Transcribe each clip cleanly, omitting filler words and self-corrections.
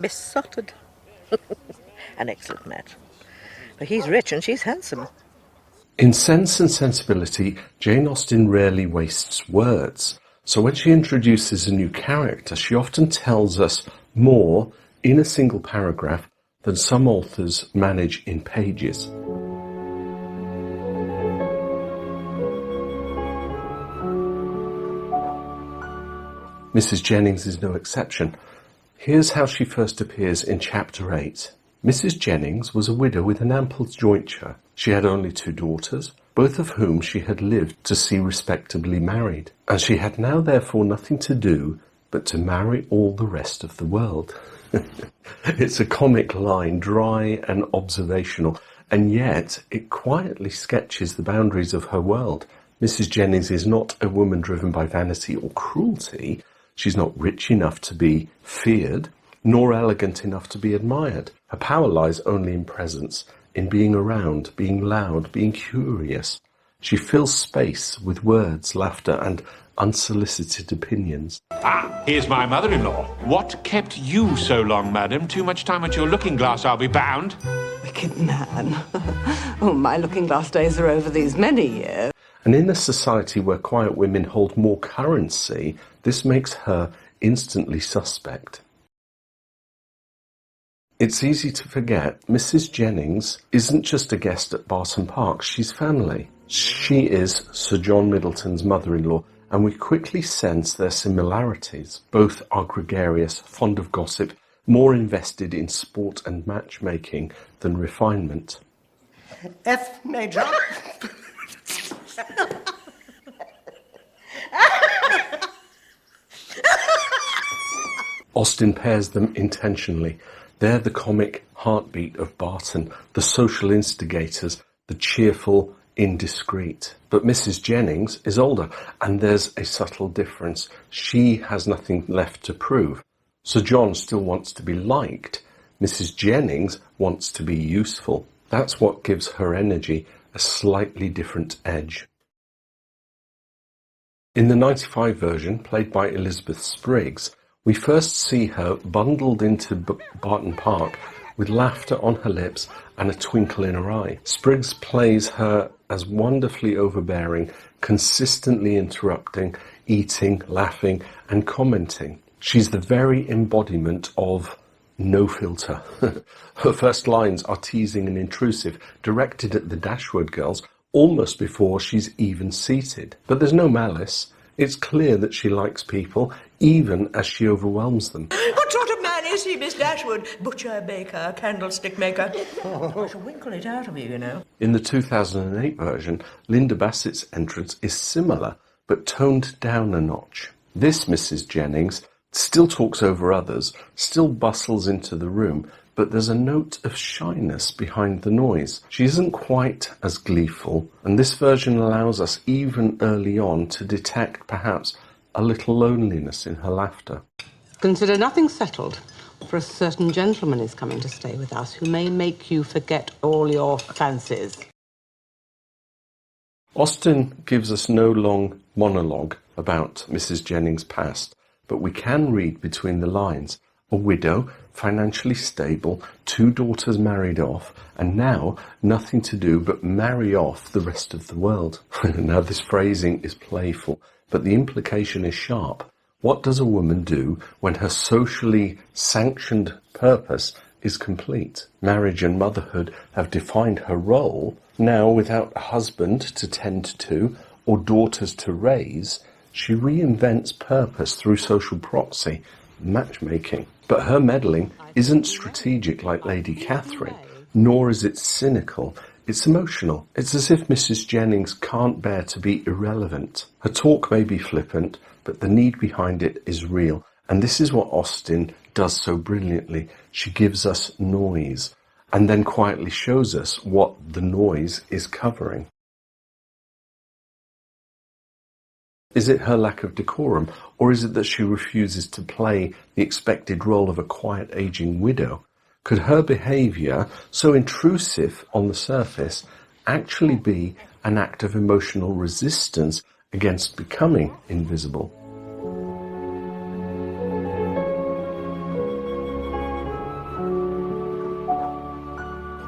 Besotted. An excellent match. But he's rich and she's handsome. In Sense and Sensibility, Jane Austen rarely wastes words. So when she introduces a new character, she often tells us more in a single paragraph than some authors manage in pages. Mrs. Jennings is no exception. Here's how she first appears in Chapter 8. Mrs. Jennings was a widow with an ample jointure. She had only 2 daughters, both of whom she had lived to see respectably married, and she had now therefore nothing to do but to marry all the rest of the world. It's a comic line, dry and observational, and yet it quietly sketches the boundaries of her world. Mrs. Jennings is not a woman driven by vanity or cruelty. She's not rich enough to be feared, nor elegant enough to be admired. Her power lies only in presence, in being around, being loud, being curious. She fills space with words, laughter, and unsolicited opinions. Ah, here's my mother-in-law. What kept you so long, madam? Too much time at your looking-glass, I'll be bound. Wicked man. Oh, my looking-glass days are over these many years. And in a society where quiet women hold more currency, this makes her instantly suspect. It's easy to forget Mrs. Jennings isn't just a guest at Barton Park, she's family. She is Sir John Middleton's mother-in-law, and we quickly sense their similarities. Both are gregarious, fond of gossip, more invested in sport and matchmaking than refinement. F major. Austen pairs them intentionally. They're the comic heartbeat of Barton, the social instigators, the cheerful, indiscreet. But Mrs. Jennings is older, and there's a subtle difference. She has nothing left to prove. Sir John still wants to be liked. Mrs. Jennings wants to be useful. That's what gives her energy a slightly different edge. In the 95 version, played by Elizabeth Spriggs, we first see her bundled into Barton Park with laughter on her lips and a twinkle in her eye. Spriggs plays her as wonderfully overbearing, consistently interrupting, eating, laughing, and commenting. She's the very embodiment of no filter. Her first lines are teasing and intrusive, directed at the Dashwood girls almost before she's even seated. But there's no malice. It's clear that she likes people, even as she overwhelms them. What sort of man is he, Miss Dashwood? Butcher, baker, candlestick maker? I shall winkle it out of you, you know. In the 2008 version, Linda Bassett's entrance is similar, but toned down a notch. This Mrs. Jennings still talks over others, still bustles into the room, but there's a note of shyness behind the noise. She isn't quite as gleeful, and this version allows us even early on to detect perhaps a little loneliness in her laughter. Consider nothing settled, for a certain gentleman is coming to stay with us who may make you forget all your fancies. Austen gives us no long monologue about Mrs. Jennings' past, but we can read between the lines. A widow, financially stable, 2 daughters married off, and now nothing to do but marry off the rest of the world. Now this phrasing is playful, but the implication is sharp. What does a woman do when her socially sanctioned purpose is complete? Marriage and motherhood have defined her role. Now, without a husband to tend to or daughters to raise, she reinvents purpose through social proxy, matchmaking. But her meddling isn't strategic like Lady Catherine, nor is it cynical. It's emotional. It's as if Mrs. Jennings can't bear to be irrelevant. Her talk may be flippant, but the need behind it is real. And this is what Austen does so brilliantly. She gives us noise, and then quietly shows us what the noise is covering. Is it her lack of decorum, or is it that she refuses to play the expected role of a quiet aging widow? Could her behaviour, so intrusive on the surface, actually be an act of emotional resistance against becoming invisible?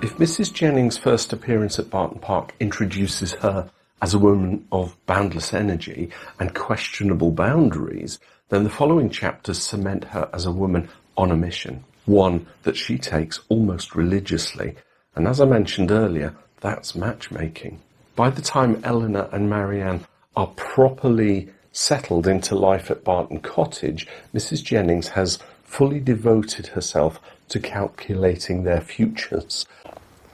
If Mrs. Jennings' first appearance at Barton Park introduces her as a woman of boundless energy and questionable boundaries, then the following chapters cement her as a woman on a mission, one that she takes almost religiously. And as I mentioned earlier, that's matchmaking. By the time Eleanor and Marianne are properly settled into life at Barton Cottage, Mrs. Jennings has fully devoted herself to calculating their futures.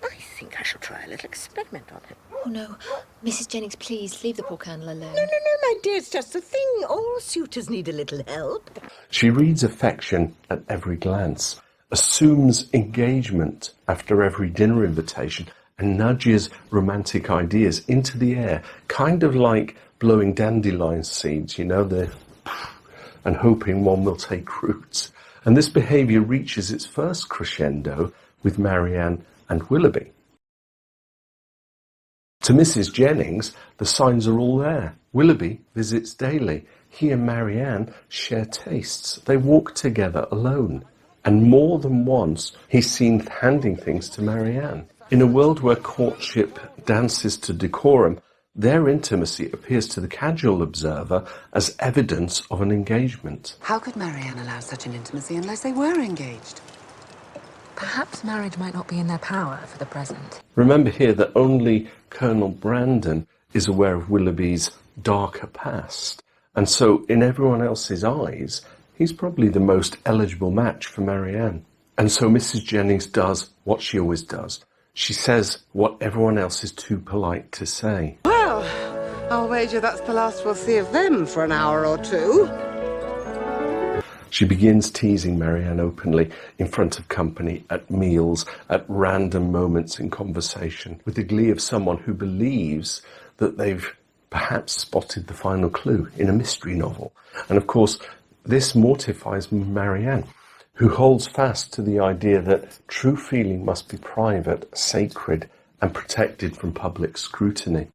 I think I shall try a little experiment on him. Oh, no. Mrs. Jennings, please, leave the poor candle alone. No, my dear, it's just a thing. All suitors need a little help. She reads affection at every glance, assumes engagement after every dinner invitation, and nudges romantic ideas into the air, kind of like blowing dandelion seeds, and hoping one will take root. And this behaviour reaches its first crescendo with Marianne and Willoughby. To Mrs. Jennings, the signs are all there. Willoughby visits daily. He and Marianne share tastes. They walk together alone. And more than once, he's seen handing things to Marianne. In a world where courtship dances to decorum, their intimacy appears to the casual observer as evidence of an engagement. How could Marianne allow such an intimacy unless they were engaged? Perhaps marriage might not be in their power for the present. Remember here that only Colonel Brandon is aware of Willoughby's darker past, and so in everyone else's eyes, he's probably the most eligible match for Marianne. And so Mrs. Jennings does what she always does. She says what everyone else is too polite to say. Well, I'll wager that's the last we'll see of them for an hour or two. She begins teasing Marianne openly in front of company, at meals, at random moments in conversation, with the glee of someone who believes that they've perhaps spotted the final clue in a mystery novel. And of course, this mortifies Marianne, who holds fast to the idea that true feeling must be private, sacred, and protected from public scrutiny.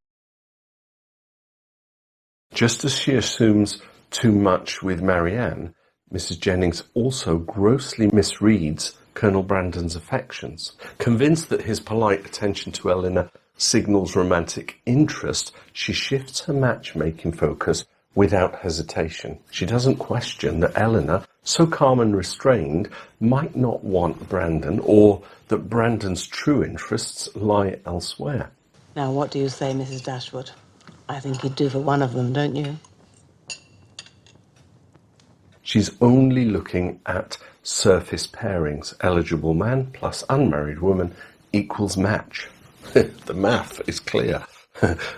Just as she assumes too much with Marianne, Mrs. Jennings also grossly misreads Colonel Brandon's affections. Convinced that his polite attention to Eleanor signals romantic interest, she shifts her matchmaking focus without hesitation. She doesn't question that Eleanor, so calm and restrained, might not want Brandon, or that Brandon's true interests lie elsewhere. Now, what do you say, Mrs. Dashwood? I think he'd do for one of them, don't you? She's only looking at surface pairings. Eligible man plus unmarried woman equals match. The math is clear.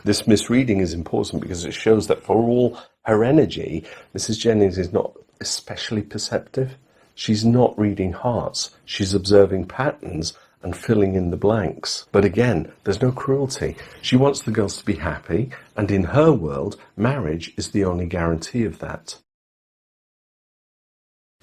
This misreading is important because it shows that for all her energy, Mrs. Jennings is not especially perceptive. She's not reading hearts. She's observing patterns and filling in the blanks. But again, there's no cruelty. She wants the girls to be happy, and in her world, marriage is the only guarantee of that.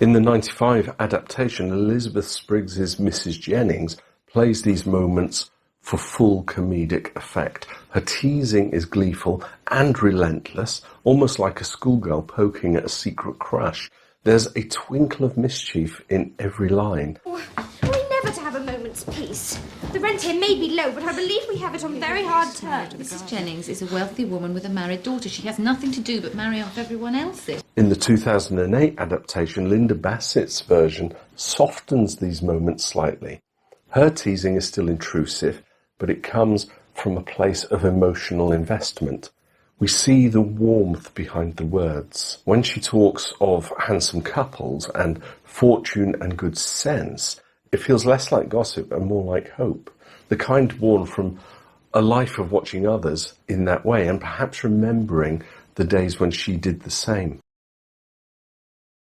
In the 95 adaptation, Elizabeth Spriggs's Mrs. Jennings plays these moments for full comedic effect. Her teasing is gleeful and relentless, almost like a schoolgirl poking at a secret crush. There's a twinkle of mischief in every line. We're never to have a moment's peace. The rent here may be low, but I believe we have it on very hard terms. Mrs. Jennings is a wealthy woman with a married daughter. She has nothing to do but marry off everyone else's. In the 2008 adaptation, Linda Bassett's version softens these moments slightly. Her teasing is still intrusive, but it comes from a place of emotional investment. We see the warmth behind the words. When she talks of handsome couples and fortune and good sense, it feels less like gossip and more like hope. The kind born from a life of watching others in that way and perhaps remembering the days when she did the same.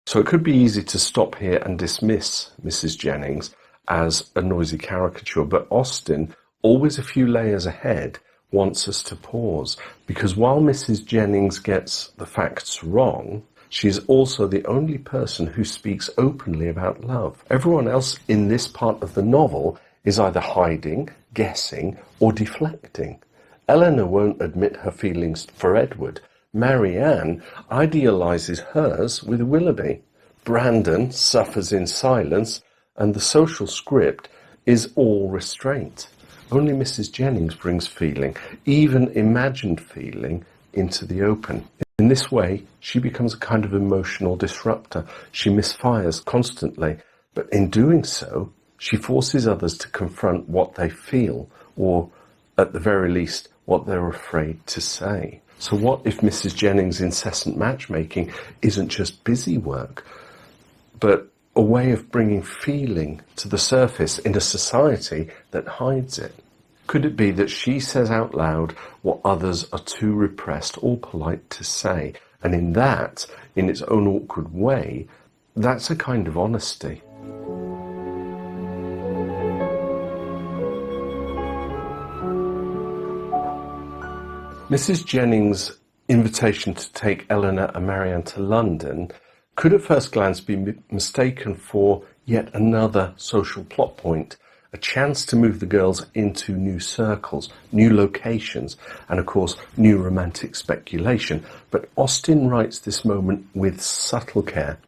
So it could be easy to stop here and dismiss Mrs. Jennings as a noisy caricature, but Austen, always a few layers ahead, wants us to pause, because while Mrs. Jennings gets the facts wrong, she is also the only person who speaks openly about love. Everyone else in this part of the novel is either hiding, guessing, or deflecting. Eleanor won't admit her feelings for Edward. Marianne idealises hers with Willoughby. Brandon suffers in silence, and the social script is all restraint. Only Mrs. Jennings brings feeling, even imagined feeling, into the open. In this way, she becomes a kind of emotional disruptor. She misfires constantly, but in doing so, she forces others to confront what they feel, or at the very least, what they're afraid to say. So what if Mrs. Jennings' incessant matchmaking isn't just busy work, but a way of bringing feeling to the surface in a society that hides it? Could it be that she says out loud what others are too repressed or polite to say? And in that, in its own awkward way, that's a kind of honesty. Mrs. Jennings' invitation to take Eleanor and Marianne to London could at first glance be mistaken for yet another social plot point, a chance to move the girls into new circles, new locations, and of course, new romantic speculation. But Austen writes this moment with subtle care,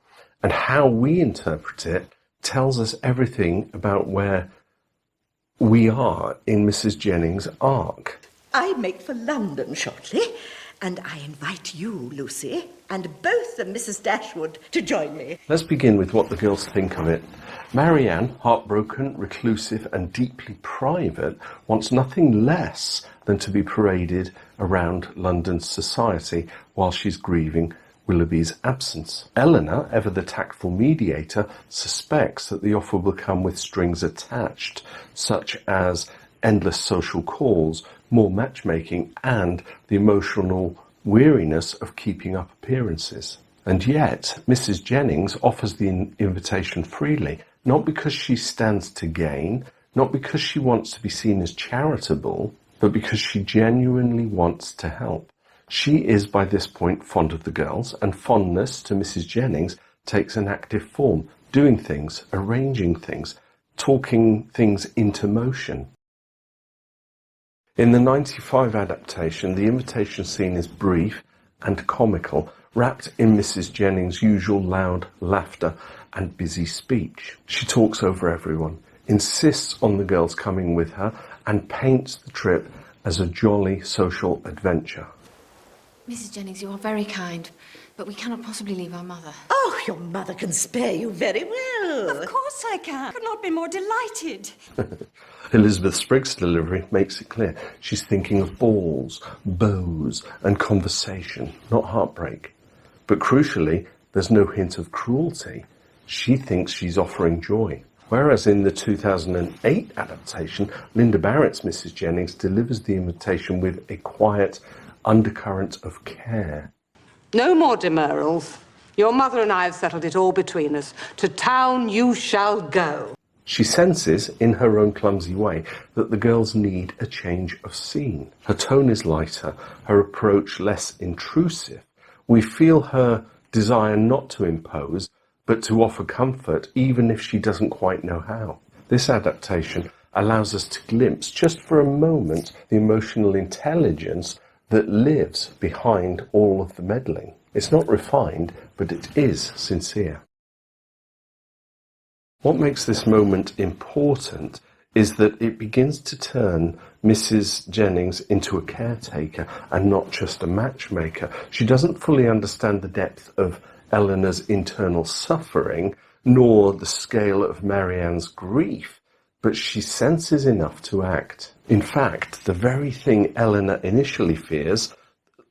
and how we interpret it tells us everything about where we are in Mrs. Jennings' arc. I make for London shortly, and I invite you, Lucy, and both of Mrs. Dashwood to join me. Let's begin with what the girls think of it. Marianne, heartbroken, reclusive, and deeply private, wants nothing less than to be paraded around London's society while she's grieving Willoughby's absence. Eleanor, ever the tactful mediator, suspects that the offer will come with strings attached, such as endless social calls, more matchmaking, and the emotional weariness of keeping up appearances. And yet, Mrs. Jennings offers the invitation freely, not because she stands to gain, not because she wants to be seen as charitable, but because she genuinely wants to help. She is by this point fond of the girls, and fondness to Mrs. Jennings takes an active form, doing things, arranging things, talking things into motion. In the 95 adaptation, the invitation scene is brief and comical, wrapped in Mrs. Jennings' usual loud laughter and busy speech. She talks over everyone, insists on the girls coming with her, and paints the trip as a jolly social adventure. Mrs. Jennings, you are very kind, but we cannot possibly leave our mother. Oh, your mother can spare you very well. Of course I can. I could not be more delighted. Elizabeth Sprigg's delivery makes it clear she's thinking of balls, bows, and conversation, not heartbreak. But crucially, there's no hint of cruelty. She thinks she's offering joy. Whereas in the 2008 adaptation, Linda Barrett's Mrs. Jennings delivers the invitation with a quiet undercurrent of care. No more demurrals. Your mother and I have settled it all between us. To town you shall go. She senses, in her own clumsy way, that the girls need a change of scene. Her tone is lighter, her approach less intrusive. We feel her desire not to impose, but to offer comfort, even if she doesn't quite know how. This adaptation allows us to glimpse, just for a moment, the emotional intelligence that lives behind all of the meddling. It's not refined, but it is sincere. What makes this moment important is that it begins to turn Mrs. Jennings into a caretaker and not just a matchmaker. She doesn't fully understand the depth of Eleanor's internal suffering, nor the scale of Marianne's grief, but she senses enough to act. In fact, the very thing Eleanor initially fears,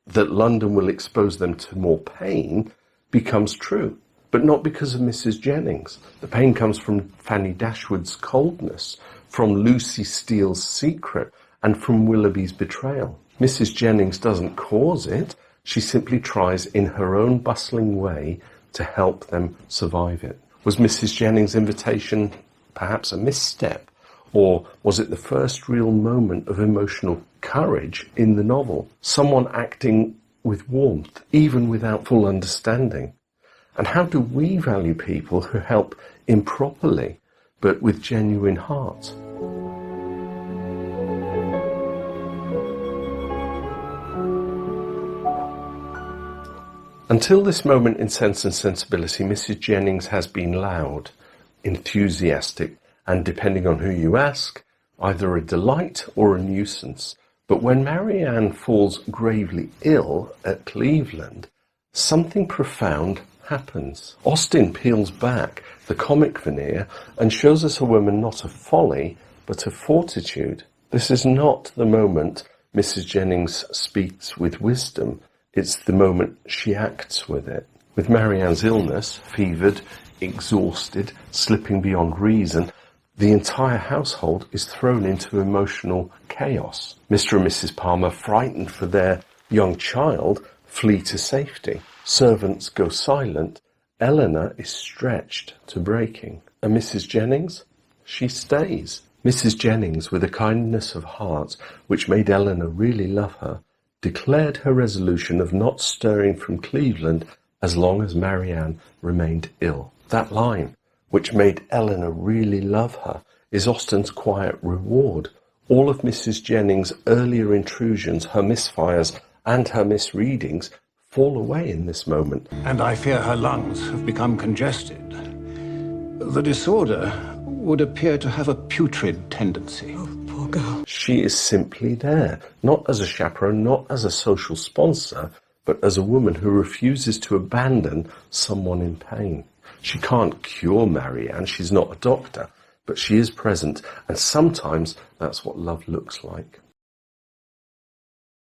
that London will expose them to more pain, becomes true. But not because of Mrs. Jennings. The pain comes from Fanny Dashwood's coldness, from Lucy Steele's secret, and from Willoughby's betrayal. Mrs. Jennings doesn't cause it. She simply tries in her own bustling way to help them survive it. Was Mrs. Jennings' invitation perhaps a misstep? Or was it the first real moment of emotional courage in the novel? Someone acting with warmth, even without full understanding. And how do we value people who help improperly, but with genuine heart? Until this moment in Sense and Sensibility, Mrs. Jennings has been loud, enthusiastic, and depending on who you ask, either a delight or a nuisance. But when Marianne falls gravely ill at Cleveland, something profound happens. Austen peels back the comic veneer and shows us a woman not of folly, but of fortitude. This is not the moment Mrs. Jennings speaks with wisdom. It's the moment she acts with it. With Marianne's illness, fevered, exhausted, slipping beyond reason, the entire household is thrown into emotional chaos. Mr. and Mrs. Palmer, frightened for their young child, flee to safety. Servants go silent. Eleanor is stretched to breaking. And Mrs. Jennings? She stays. Mrs. Jennings, with a kindness of heart which made Eleanor really love her, declared her resolution of not stirring from Cleveland as long as Marianne remained ill. That line, which made Eleanor really love her, is Austen's quiet reward. All of Mrs. Jennings' earlier intrusions, her misfires and her misreadings, fall away in this moment. And I fear her lungs have become congested. The disorder would appear to have a putrid tendency. Oh, poor girl. She is simply there, not as a chaperone, not as a social sponsor, but as a woman who refuses to abandon someone in pain. She can't cure Marianne, she's not a doctor, but she is present, and sometimes that's what love looks like.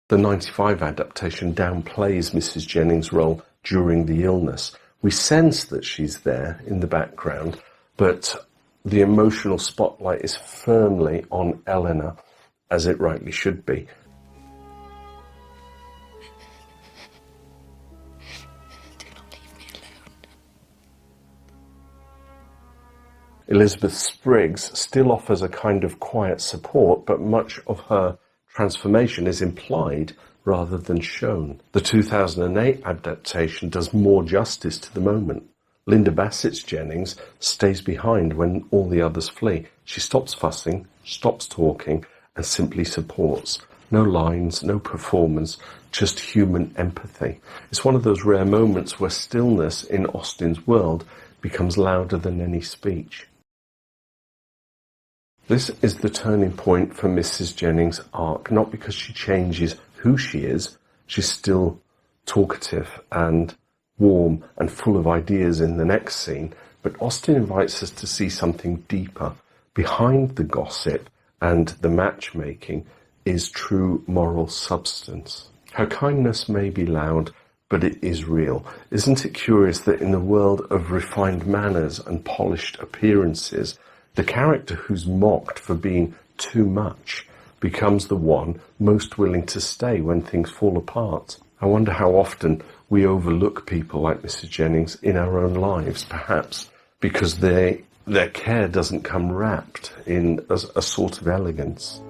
The 95 adaptation downplays Mrs. Jennings' role during the illness. We sense that she's there in the background, but the emotional spotlight is firmly on Eleanor, as it rightly should be. Do not leave me alone. Elizabeth Spriggs still offers a kind of quiet support, but much of her transformation is implied rather than shown. The 2008 adaptation does more justice to the moment. Linda Bassett's Jennings stays behind when all the others flee. She stops fussing, stops talking, and simply supports. No lines, no performance, just human empathy. It's one of those rare moments where stillness in Austen's world becomes louder than any speech. This is the turning point for Mrs. Jennings' arc, not because she changes who she is. She's still talkative and warm and full of ideas in the next scene, but Austen invites us to see something deeper. Behind the gossip and the matchmaking is true moral substance. Her kindness may be loud, but it is real. Isn't it curious that in the world of refined manners and polished appearances, the character who's mocked for being too much becomes the one most willing to stay when things fall apart? I wonder how often we overlook people like Mrs. Jennings in our own lives, perhaps because their care doesn't come wrapped in a sort of elegance.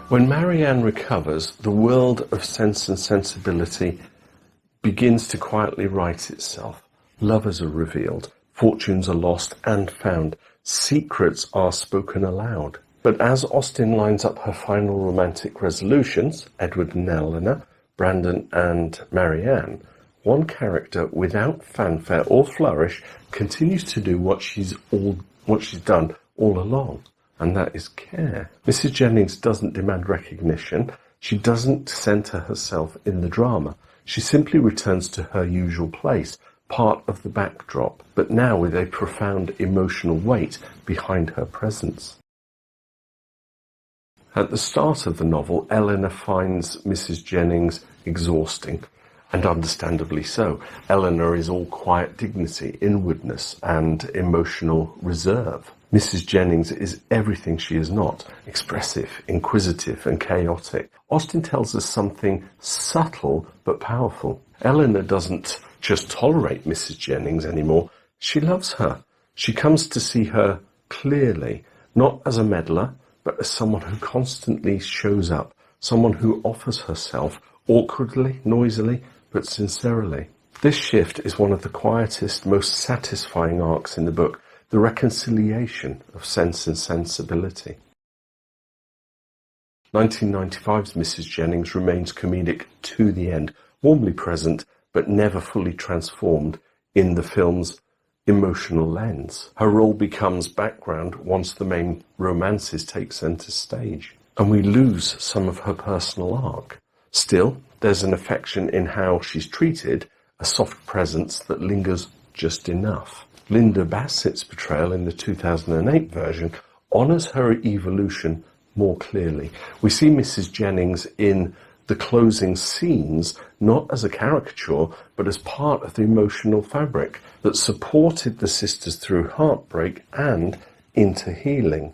When Marianne recovers, the world of Sense and Sensibility begins to quietly right itself. Lovers are revealed, fortunes are lost and found, secrets are spoken aloud. But as Austen lines up her final romantic resolutions, Edward and Eleanor, Brandon and Marianne, one character without fanfare or flourish continues to do what she's done all along, and that is care. Mrs. Jennings doesn't demand recognition. She doesn't centre herself in the drama. She simply returns to her usual place, part of the backdrop, but now with a profound emotional weight behind her presence. At the start of the novel, Eleanor finds Mrs. Jennings exhausting, and understandably so. Eleanor is all quiet dignity, inwardness, and emotional reserve. Mrs. Jennings is everything she is not, expressive, inquisitive, and chaotic. Austen tells us something subtle but powerful. Eleanor doesn't just tolerate Mrs. Jennings anymore, she loves her. She comes to see her clearly, not as a meddler, but as someone who constantly shows up, someone who offers herself awkwardly, noisily, but sincerely. This shift is one of the quietest, most satisfying arcs in the book, the reconciliation of Sense and Sensibility. 1995's Mrs. Jennings remains comedic to the end, warmly present, but never fully transformed in the film's emotional lens. Her role becomes background once the main romances take centre stage, and we lose some of her personal arc. Still, there's an affection in how she's treated, a soft presence that lingers just enough. Linda Bassett's portrayal in the 2008 version honours her evolution more clearly. We see Mrs. Jennings in the closing scenes not as a caricature, but as part of the emotional fabric that supported the sisters through heartbreak and into healing.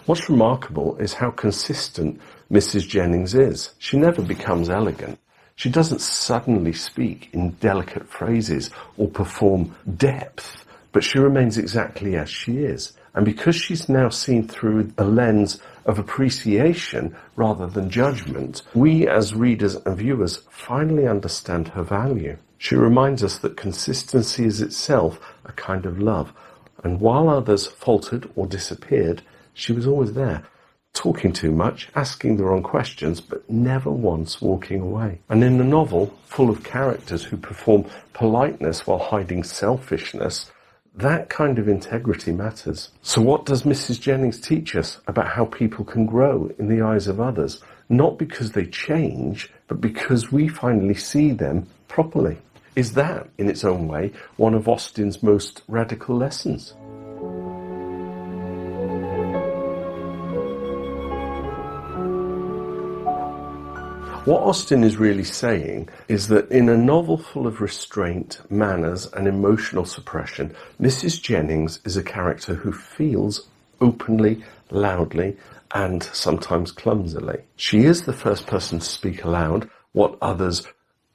What's remarkable is how consistent Mrs. Jennings is. She never becomes elegant. She doesn't suddenly speak in delicate phrases or perform depth, but she remains exactly as she is. And because she's now seen through a lens of appreciation rather than judgment, we as readers and viewers finally understand her value. She reminds us that consistency is itself a kind of love, and while others faltered or disappeared, she was always there, talking too much, asking the wrong questions, but never once walking away. And in a novel full of characters who perform politeness while hiding selfishness, that kind of integrity matters. So what does Mrs. Jennings teach us about how people can grow in the eyes of others? Not because they change, but because we finally see them properly. Is that, in its own way, one of Austen's most radical lessons? What Austen is really saying is that in a novel full of restraint, manners and emotional suppression, Mrs. Jennings is a character who feels openly, loudly and sometimes clumsily. She is the first person to speak aloud, what others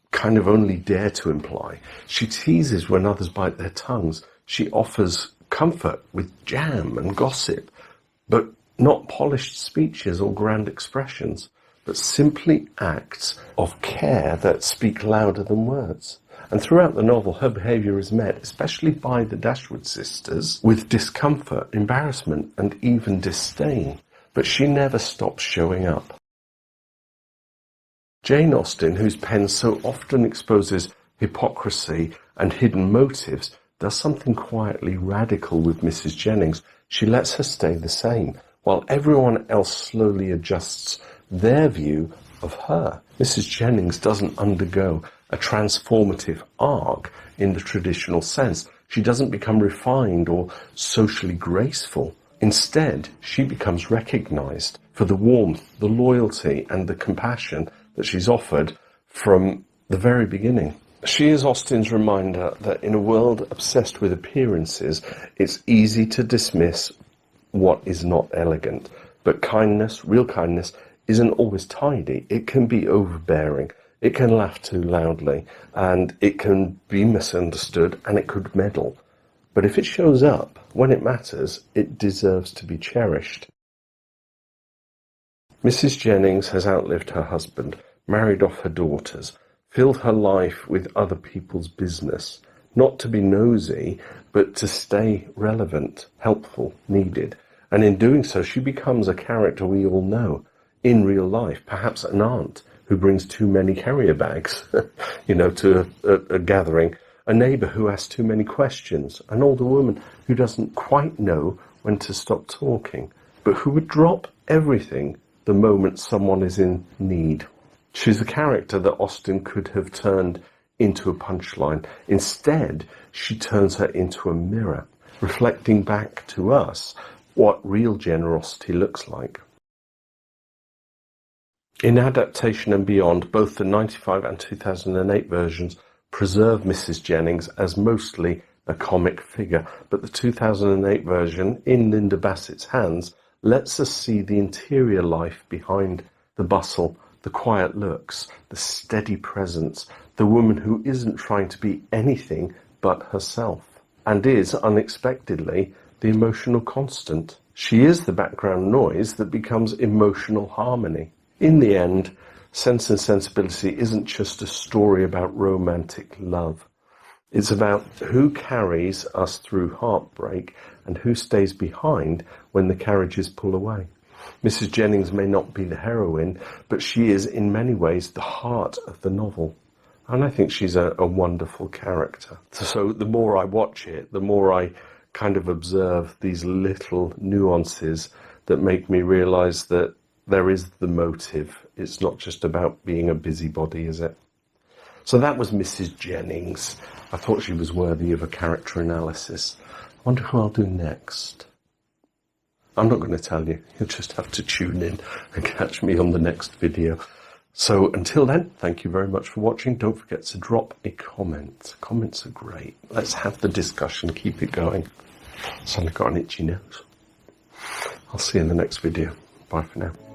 kind of only dare to imply. She teases when others bite their tongues. She offers comfort with jam and gossip, but not polished speeches or grand expressions, but simply acts of care that speak louder than words. And throughout the novel, her behaviour is met, especially by the Dashwood sisters, with discomfort, embarrassment, and even disdain. But she never stops showing up. Jane Austen, whose pen so often exposes hypocrisy and hidden motives, does something quietly radical with Mrs. Jennings. She lets her stay the same, while everyone else slowly adjusts their view of her. Mrs. Jennings doesn't undergo a transformative arc in the traditional sense. She doesn't become refined or socially graceful. Instead, she becomes recognised for the warmth, the loyalty and the compassion that she's offered from the very beginning. She is Austen's reminder that in a world obsessed with appearances, it's easy to dismiss what is not elegant. But kindness, real kindness, isn't always tidy. It can be overbearing. It can laugh too loudly, and it can be misunderstood, and it could meddle. But if it shows up when it matters, it deserves to be cherished. Mrs. Jennings has outlived her husband, married off her daughters, filled her life with other people's business, not to be nosy, but to stay relevant, helpful, needed. And in doing so, she becomes a character we all know in real life, perhaps an aunt who brings too many carrier bags, to a gathering, a neighbour who asks too many questions, an older woman who doesn't quite know when to stop talking, but who would drop everything the moment someone is in need. She's a character that Austen could have turned into a punchline. Instead, she turns her into a mirror, reflecting back to us what real generosity looks like. In Adaptation and Beyond, both the 95 and 2008 versions preserve Mrs. Jennings as mostly a comic figure, but the 2008 version, in Linda Bassett's hands, lets us see the interior life behind the bustle, the quiet looks, the steady presence, the woman who isn't trying to be anything but herself, and is, unexpectedly, the emotional constant. She is the background noise that becomes emotional harmony. In the end, Sense and Sensibility isn't just a story about romantic love. It's about who carries us through heartbreak and who stays behind when the carriages pull away. Mrs. Jennings may not be the heroine, but she is in many ways the heart of the novel. And I think she's a wonderful character. So the more I watch it, the more I kind of observe these little nuances that make me realise that there is the motive. It's not just about being a busybody, is it? So that was Mrs. Jennings. I thought she was worthy of a character analysis. I wonder who I'll do next. I'm not going to tell you. You'll just have to tune in and catch me on the next video. So until then, thank you very much for watching. Don't forget to drop a comment. Comments are great. Let's have the discussion. Keep it going. Suddenly got an itchy nose. I'll see you in the next video. Bye for now.